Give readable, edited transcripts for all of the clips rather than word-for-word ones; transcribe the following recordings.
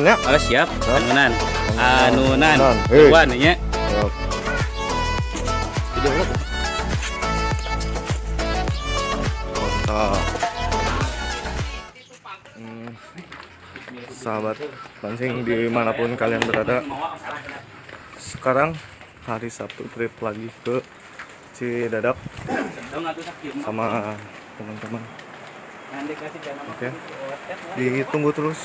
anunan ya. Oh siap, anunan. Anunan. Hei. Dua nih ya. Siap. Video lu. Mantap. Sahabat pancing dimanapun kalian berada, sekarang hari Sabtu trip lagi ke Cidadak sama teman-teman. Oke, ditunggu terus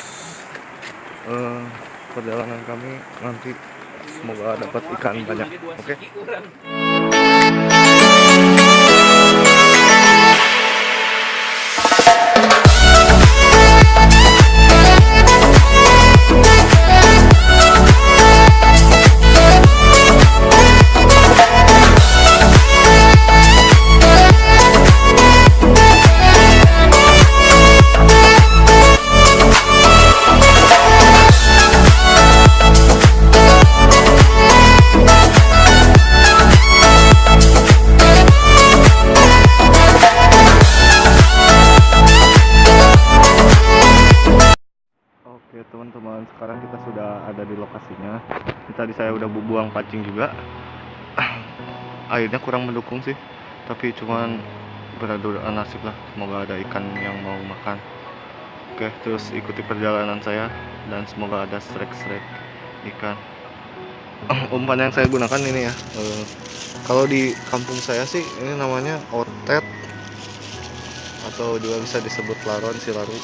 perjalanan kami nanti, semoga dapat ikan banyak. Oke. Oke teman-teman, sekarang kita sudah ada di lokasinya. Tadi saya udah buang pancing juga. Airnya kurang mendukung sih, tapi cuman beradu nasib lah, semoga ada ikan yang mau makan. Oke, terus ikuti perjalanan saya dan semoga ada strek-strek ikan. Umpan yang saya gunakan ini ya, kalau di kampung saya sih ini namanya otet, atau juga bisa disebut laron silaru.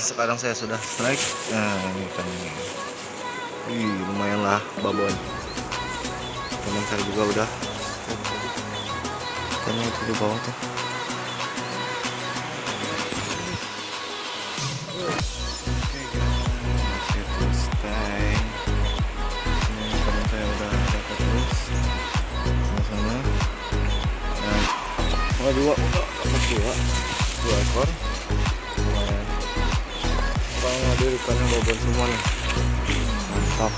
Sekarang saya sudah strike. Nah, ini kan ini. Lumayan lah babon. Teman saya juga udah. Ikannya itu di bawah tuh. Masih terus stay. Ini teman saya udah dapat terus. Sama-sama. Nah, dua ekor. Lumayan. Kalau ngambil ikannya babon semua nih, mantap.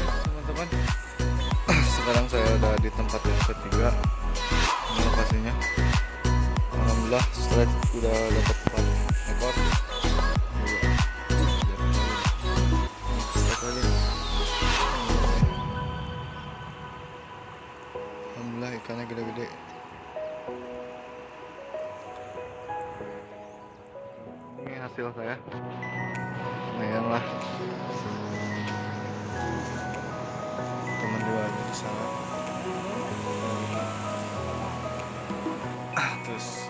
Teman-teman, sekarang saya udah di tempat yang ketiga. Ini lokasinya. Alhamdulillah strike udah dapat 4 ekor. Alhamdulillah ikannya gede-gede. Ini hasil saya. Lumayan lah. Teman juga ada di sana. Terus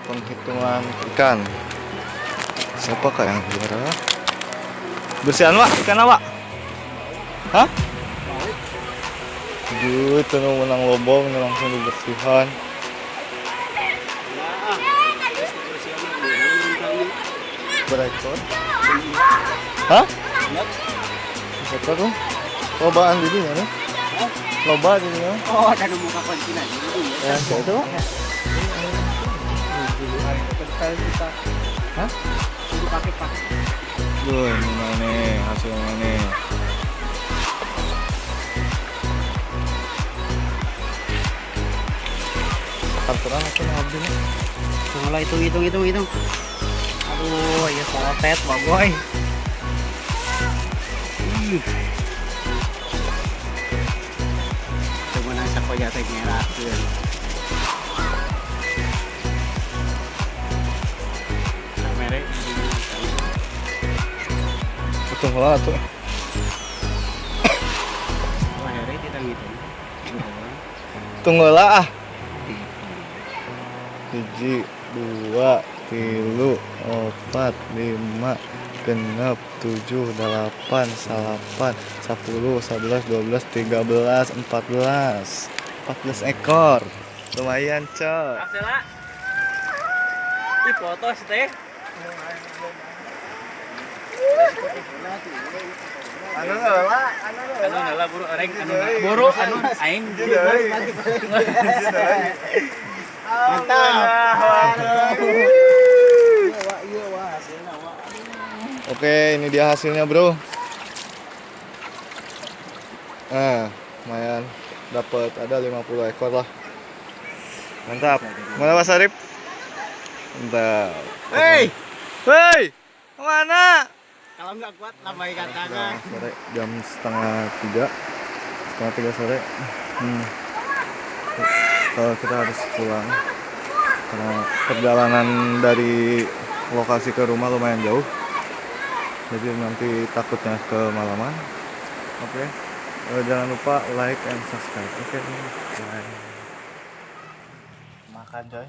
penghitungan ikan. Siapakah yang juara? Bersihan Wak, ikan Wak? Hah? Itu menang lobong, ini langsung dibersihan. Berekor? Hah? Berekor tuh? Lobaan di sini ya? Loba di sini. Oh, ada muka kontina. Ya, kayak itu. Hah? Itu pakai. Duh, ini mana hasilnya nih? Kantoran aku nabung. Mulai hitung. Aduh, ya sotet, bagoy. Coba nasa ko ya teh ngerakeun. Kamera ini. Betul lah tuh. Wah, hari kita ngitung. Tunggu lah. 1, 2, 3, 4, 5, 6, 7, 8, 9, 10, 11, 12, 13, 14 ekor. Lumayan, Cok. Hasilnya. Di foto teh. Anu lah. Anu lah buru orang buru anu aing. Mantap. Oke, ini dia hasilnya, bro. Lumayan dapat ada 50 ekor lah. Mantap. Mana Mas Arif? Mantap. Hei, Hei, kemana? kalau nggak kuat lambai Udah katakan. sore, jam setengah tiga sore. Kalau kita harus pulang karena perjalanan dari lokasi ke rumah lumayan jauh, jadi nanti takutnya kemalaman. Oke. Jangan lupa like and subscribe. Oke, bye. Makan coy.